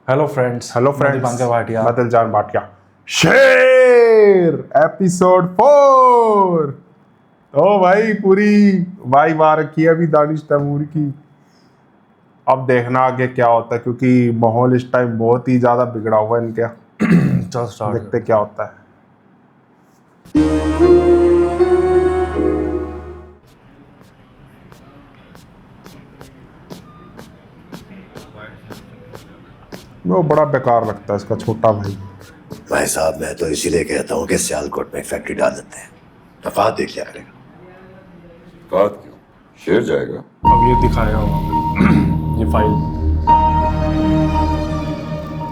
Hello friends Dipankar Bhatia. मैं दिलजान भाटिया। शेर episode 4। तो भाई पूरी भाई वार की है अभी दानिश तैमूर की। अब देखना आगे क्या होता है, क्योंकि माहौल इस टाइम बहुत ही ज्यादा बिगड़ा हुआ है इनके। चल स्टार्ट देखते क्या होता है। वो बड़ा बेकार लगता है इसका छोटा भाई। भाई साहब, मैं तो इसीलिए कहता हूँ कि सियालकोट में फैक्ट्री डाल देते हैं, तफात देख लिया करेगा। बात क्यों? शेर जाएगा। अब ये दिखाएगा वहाँ पे ये फाइल।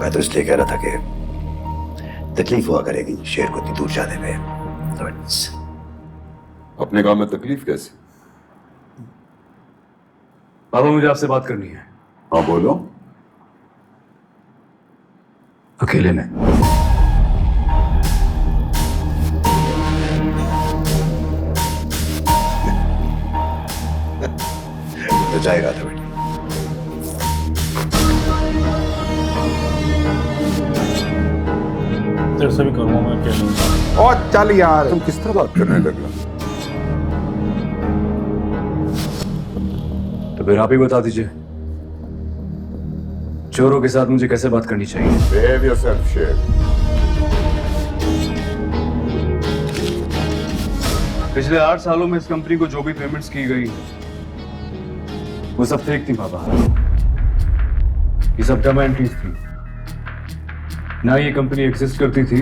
मैं तो इसलिए कह रहा था कि तकलीफ हुआ करेगी शेर को इतनी दूर जाने में, तो अपने काम में तकलीफ कैसी? बाबा, मुझे आपसे बात करनी है, हाँ बोलो। अकेले में। तो जाएगा था बेटी। तेरे से भी करूँगा मैं अकेले। ओ चल यार, तुम किस तरह बात करने लगा? तो फिर आप ही बता दीजिए, चोरों के साथ मुझे कैसे बात करनी चाहिए? Behave yourself, शेर। पिछले 8 सालों में इस कंपनी को जो भी पेमेंट्स की गई वो सब फेक थी बाबा। ये सब डम एंट्रीज थी। ना ये कंपनी एग्जिस्ट करती थी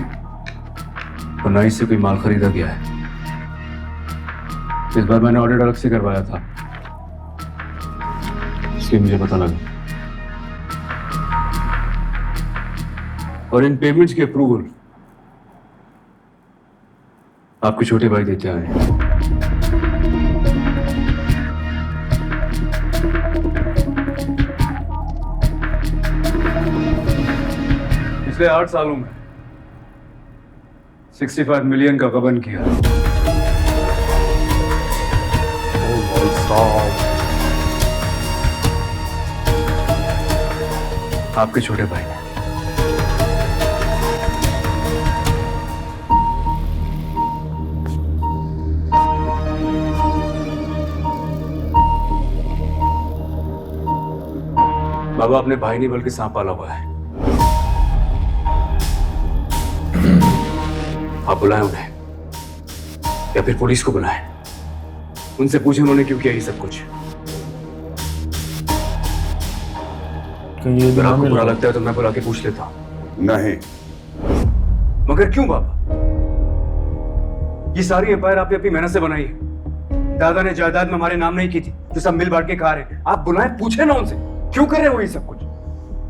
और ना इससे कोई माल खरीदा गया है। इस बार मैंने ऑडिट अलग से करवाया था, इसलिए मुझे पता लगा। और इन पेमेंट्स की अप्रूवल आपके छोटे भाई देते आए हैं। पिछले 8 सालों में 65 मिलियन का गबन किया। आपके छोटे भाई ने। बाबा, अपने भाई नहीं बल्कि सांप पाला हुआ है। आप बुलाएं उन्हें या फिर पुलिस को बुलाएं। उनसे पूछें उन्होंने क्यों किया ये सब कुछ। कहीं ये भी अगर ना आपको मिल बुरा रहा। लगता है तो मैं बुला के पूछ लेता हूं। नहीं। मगर क्यों बाबा? ये सारी एम्पायर आपने अपनी मेहनत से बनाई है। दादा ने जायदाद में हमारे नाम नहीं की थी, जो सब मिल बांट के खा रहे हैं। आप बुलाएं, पूछे ना उनसे क्यों कर रहे हो ये सब कुछ।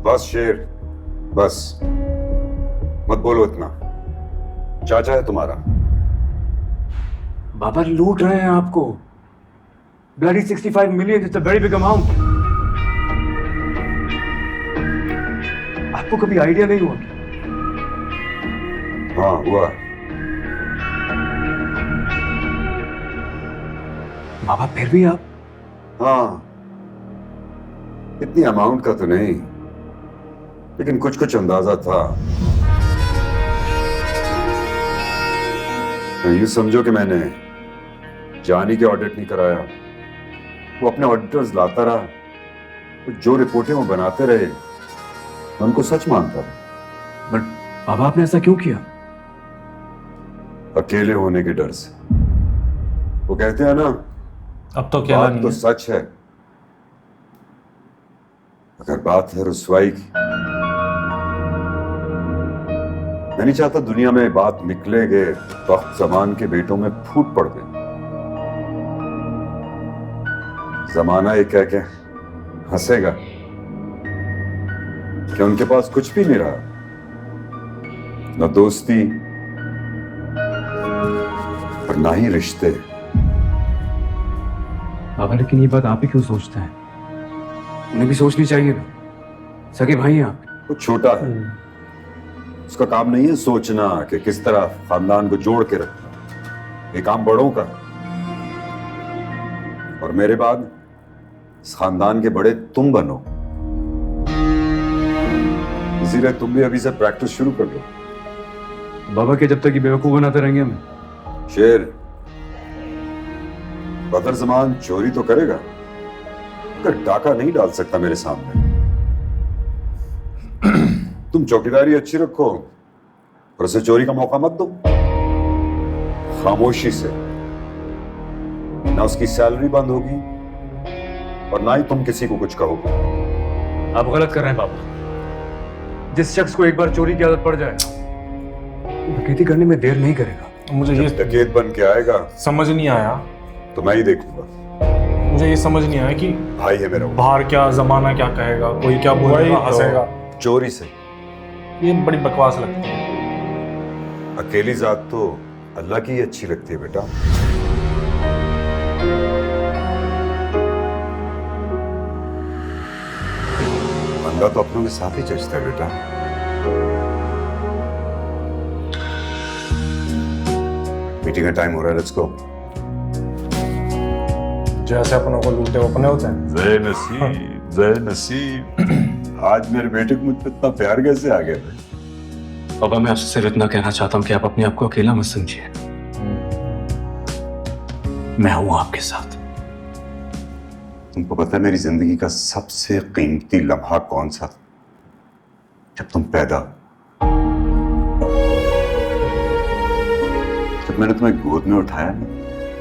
बस शेर, बस मत बोलो इतना। चाचा है तुम्हारा। बाबा लूट रहे हैं आपको। Bloody 65 million is a very big amount. आपको कभी आइडिया नहीं हुआ? हाँ हुआ। बाबा फिर भी आप। हाँ, इतनी अमाउंट का तो नहीं, लेकिन कुछ कुछ अंदाजा था। यूं समझो कि मैंने जानी के ऑडिट नहीं कराया, वो अपने ऑडिटर्स लाता रहा। वो जो रिपोर्टें वो बनाते रहे, मैं उनको सच मानता था। बट बाबा, आपने ऐसा क्यों किया? अकेले होने के डर से। वो कहते हैं ना, अब तो अकेला बात नहीं तो है। सच है, अगर बात है रुसवाई की। मैं नहीं चाहता दुनिया में बात निकले के वक्त जमान के बेटों में फूट पड़ गई। जमाना ये कह के हंसेगा कि उनके पास कुछ भी नहीं रहा, न दोस्ती और ना ही रिश्ते। बाबा, लेकिन ये बात आप ही क्यों सोचते हैं? उन्हें भी सोचनी चाहिए ना, सगे भाई हैं आप। वो छोटा है, उसका काम नहीं है सोचना कि किस तरह खानदान को जोड़ के रखना। ये काम बड़ों का है। और मेरे बाद इस खानदान के बड़े तुम बनो। राजी रहे तुम भी अभी से प्रैक्टिस शुरू कर लो। बाबा के जब तक ये बेवकूफ बनाते रहेंगे हमें। शेर, बदर जमान चोरी तो करेगा मगर डाका नहीं डाल सकता मेरे सामने। तुम चौकीदारी अच्छी रखो और उसे चोरी का मौका मत दो। खामोशी से, ना उसकी सैलरी बंद होगी और ना ही तुम किसी को कुछ कहोगे। आप गलत कर रहे हैं बाबा। जिस शख्स को एक बार चोरी की आदत पड़ जाए डकैती करने में देर नहीं करेगा। मुझे ये जब डकैत बन के आएगा समझ नहीं आया, तो मैं ही देखूंगा। मुझे ये समझ नहीं आया कि भाई है मेरा वो। बाहर क्या जमाना क्या कहेगा, कोई क्या बोलेगा, हंसेगा। चोरी से ये बड़ी बकवास लगती है। अकेली जात तो अल्लाह की ही अच्छी लगती है बेटा। बंदा तो अपनों के साथ ही जचता है बेटा। मीटिंग का टाइम हो रहा है, लेट्स गो। जैसे अपनों को लूटे वो अपने होते हैं। जय नसीब, जय नसीब। आज मेरे बेटे को मुझ पे इतना प्यार कैसे आ गया भाई? बाबा मैं आपसे सिर्फ इतना कहना चाहता हूँ कि आप अपने आप को अकेला मत समझिए। मैं हूं आपके साथ। तुमको पता है मेरी जिंदगी का सबसे कीमती लम्हा कौन सा था? जब तुम पैदा, जब मैंने तुम्हें गोद में उठाया ना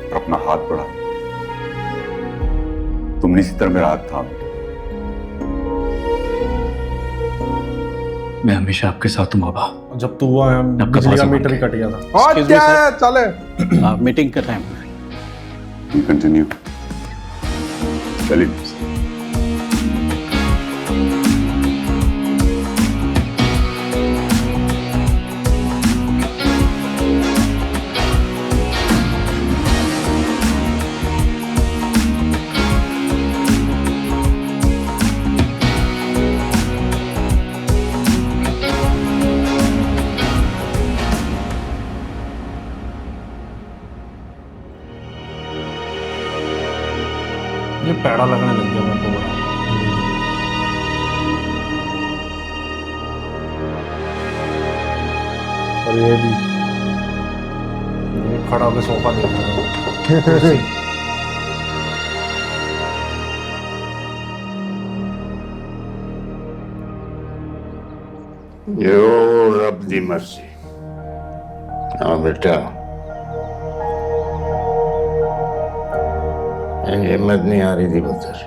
और अपना हाथ बढ़ा, तुमने इसी तरह मेरा हाथ थामा। मैं हमेशा आपके साथ हूं बाबा। जब तू हुआ बिजली का मीटर ही कट गया था। और Excuse me, क्या sir. है, चले। मीटिंग का टाइम। कंटिन्यू। चलिए। ये पैड़ा लगने लग गया मेरे को बड़ा। और ये भी ये खड़ा होकर सोफा देख रहा है। यो रब दी मर्जी। हाँ बेटा, हिम्मत नहीं आ रही थी बदर।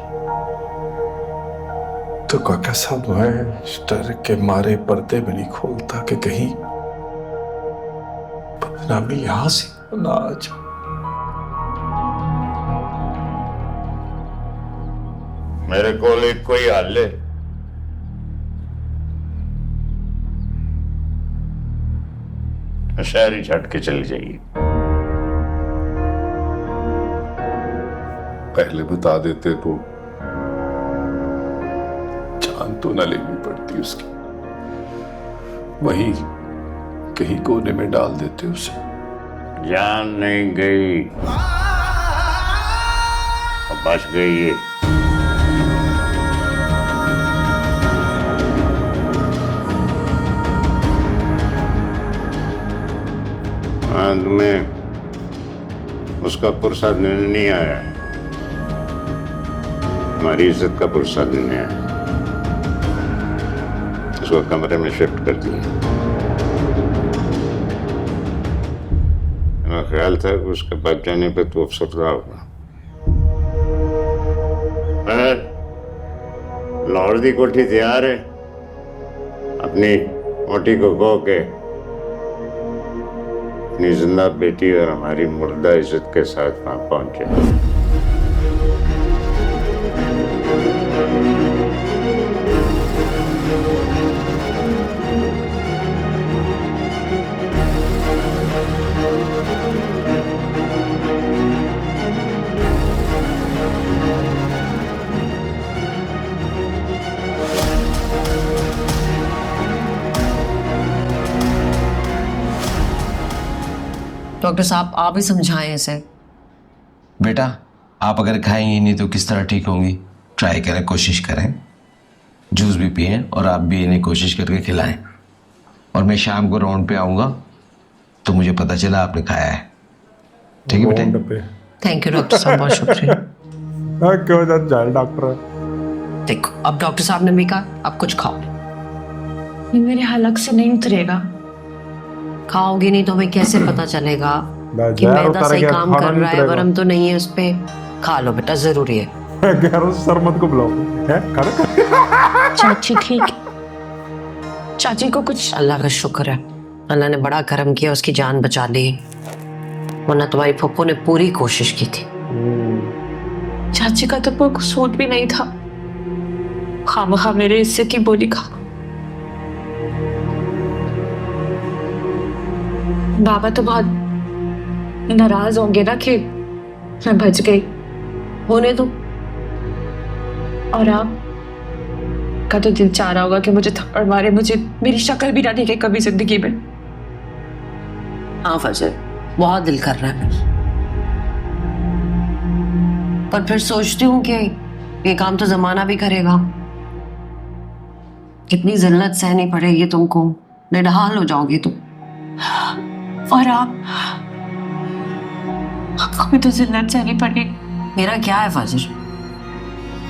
तो काका साहब मैं डर के मारे पर्दे भी नहीं खोलता कि कहीं बदनामी यहां से ना आ जाए। मेरे को एक कोई हल है। शहर ही छट के चली जाइए। पहले बता देते तो जान तो न लेनी पड़ती उसकी, वहीं कहीं कोने में डाल देते उसे। जान नहीं गई, अब बच गई है। अंत में उसका पुरसा देने नहीं आया, हमारी इज्जत का पुरसा देने आया। उसको कमरे में शिफ्ट कर दिया। मेरा ख्याल था कि उसके भाग जाने पे तो अफसरदा होगा। लाहौर दी कोठी तैयार है, अपनी मोटी को गो के अपनी जिंदा बेटी और हमारी मुर्दा इज्जत के साथ वहां पहुंचे। डॉक्टर साहब आप ही समझाएं इसे। बेटा आप अगर खाएंगी नहीं तो किस तरह ठीक होंगी? ट्राई करें, कोशिश करें। जूस भी पिए और आप भी इन्हें कोशिश करके खिलाएं। और मैं शाम को राउंड पे आऊँगा तो मुझे पता चला आपने खाया है। ठीक है बेटे? राउंड पे थैंक यू डॉक्टर साहब, बहुत शुक्रिया। क्यों जान जाए डॉक्टर? देखो अब डॉक्टर साहब ने भी कहा आप कुछ खाओ। ये मेरे हलक से नहीं उतरेगा। खाओगे नहीं तो हमें कैसे पता चलेगा कि जहर मैदा उतर सही गया, काम खाना कर नहीं रहा है, उतरेगा। वरम तो नहीं है उस पे। खा लो बेटा, जरूरी है। कह रहा हूँ सरमत को बुलाओ है खाना। चाची ठीक है। चाची को कुछ अल्लाह का शुक्र है, अल्लाह ने बड़ा करम किया, उसकी जान बचा ली, वरना तुम्हारी फप्पो ने पूरी कोशिश की थी। चाची का तो कोई कसूर भी नहीं था। खामखा मेरे इज्जत की बोली खा। बाबा तो बहुत नाराज होंगे ना कि मैं बच गई। होने दो। और आप का तो दिल चाह रहा होगा कि मुझे थप्पड़ मारे, मुझे मेरी शक्ल भी ना देखे कभी जिंदगी में। हाँ फजल, बहुत दिल कर रहा है, पर फिर सोचती हूँ कि ये काम तो जमाना भी करेगा। कितनी जिल्लत सहनी पड़ेगी तुमको, निढाल हो जाओगी तुम। और आपको भी तो जिल्लत सहनी पड़ेगी। मेरा क्या है फजर,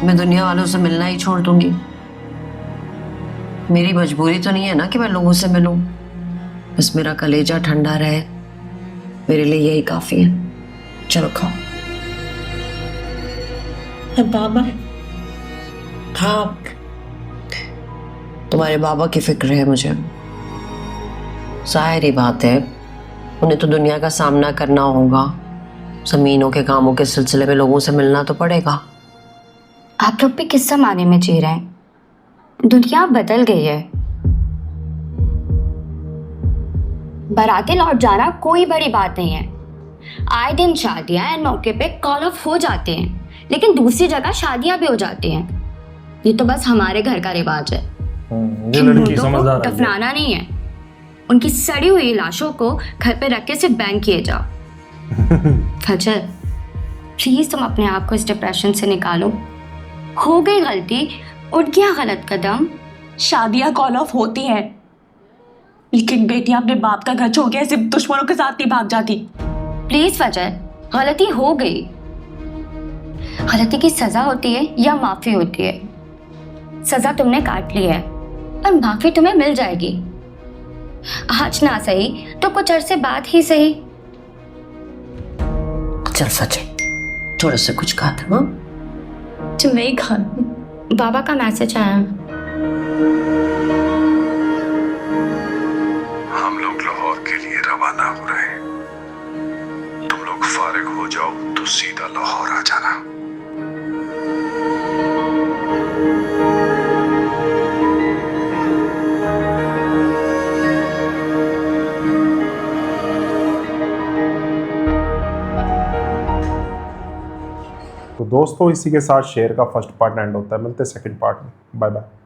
मैं दुनिया वालों से मिलना ही छोड़ दूंगी। मेरी मजबूरी तो नहीं है ना कि मैं लोगों से मिलूं, बस मेरा कलेजा ठंडा रहे, मेरे लिए यही काफी है। चलो खाओ। और बाबा? हाँ, तुम्हारे बाबा की फिक्र है मुझे। जाहिर ही बात है, उन्हें तो दुनिया का सामना करना होगा, जमीनों के कामों के सिलसिले में लोगों से मिलना तो पड़ेगा। आप लोग भी किस जमाने में जी रहे हैं? दुनिया बदल गई है। बारातें लौट जाना कोई बड़ी बात नहीं है। आए दिन शादियां एंड मौके पे कॉल ऑफ हो जाते हैं, लेकिन दूसरी जगह शादियां भी हो जाती हैं। ये तो बस हमारे घर का रिवाज है ये कि लड़की मुर्दों को समझदार है। दफनाना नहीं है, उनकी सड़ी हुई लाशों को घर पे रख के सिर्फ बैंक किए जाओ। फजर, प्लीज तुम अपने आप को इस डिप्रेशन से निकालो। हो गई गलती, उठ गया गलत कदम। शादियां कॉल ऑफ होती हैं, लेकिन बेटियां अपने बाप का घर छोड़ के ऐसे दुश्मनों के साथ नहीं भाग जाती। प्लीज फजर, गलती हो गई। गलती की सजा होती है या माफी होती है? सजा तुमने काट ली है और माफी तुम्हें मिल जाएगी। आज ना सही तो कुछ अरसे बाद ही सही। चल फजर, थोड़ा सा कुछ खा था। जो नहीं खाना। बाबा का मैसेज आया। हम लोग लाहौर के लिए रवाना हो रहे हैं। तुम लोग फारिग हो जाओ तो सीधा लाहौर आ जाना। तो दोस्तों इसी के साथ शेयर का फर्स्ट पार्ट एंड होता है, मिलते हैं सेकंड पार्ट में। Bye bye.